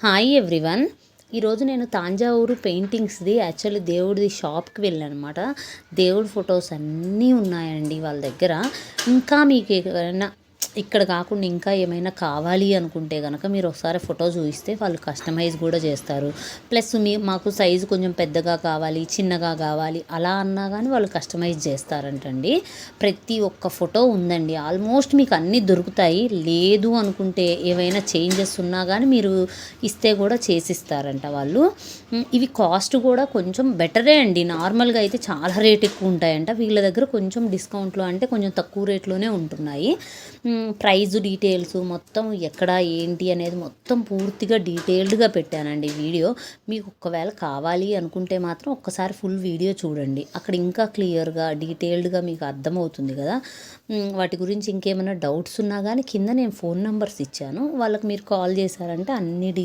Hi everyone. ఈరోజు నేను Thanjavur పెయింటింగ్స్ది actually దేవుడిది షాప్కి వెళ్ళానమాట. దేవుడి ఫొటోస్ అన్నీ ఉన్నాయండి వాళ్ళ దగ్గర. ఇంకా మీకు ఏమైనా ఇక్కడ కాకుండా ఇంకా ఏమైనా కావాలి అనుకుంటే కనుక మీరు ఒకసారి ఫోటో చూపిస్తే వాళ్ళు కస్టమైజ్ కూడా చేస్తారు. ప్లస్ మాకు సైజు కొంచెం పెద్దగా కావాలి, చిన్నగా కావాలి అలా అన్నా కానీ వాళ్ళు కస్టమైజ్ చేస్తారంటండి. ప్రతి ఒక్క ఫోటో ఉందండి, ఆల్మోస్ట్ మీకు అన్నీ దొరుకుతాయి. లేదు అనుకుంటే ఏవైనా చేంజెస్ ఉన్నా కానీ మీరు ఇస్తే కూడా చేసిస్తారంట వాళ్ళు. ఇవి కాస్ట్ కూడా కొంచెం బెటరే అండి. నార్మల్గా అయితే చాలా రేట్ ఎక్కువ ఉంటాయంట, వీళ్ళ దగ్గర కొంచెం డిస్కౌంట్లో అంటే కొంచెం తక్కువ రేట్లోనే ఉంటున్నాయి. ప్రైజ్ డీటెయిల్స్ మొత్తం ఎక్కడ ఏంటి అనేది మొత్తం పూర్తిగా డీటెయిల్డ్గా పెట్టానండి వీడియో. మీకు ఒకవేళ కావాలి అనుకుంటే మాత్రం ఒక్కసారి ఫుల్ వీడియో చూడండి, అక్కడ ఇంకా క్లియర్గా డీటెయిల్డ్గా మీకు అర్థమవుతుంది కదా. వాటి గురించి ఇంకేమైనా డౌట్స్ ఉన్నా కానీ కింద నేను ఫోన్ నెంబర్స్ ఇచ్చాను, వాళ్ళకి మీరు కాల్ చేశారంటే అన్ని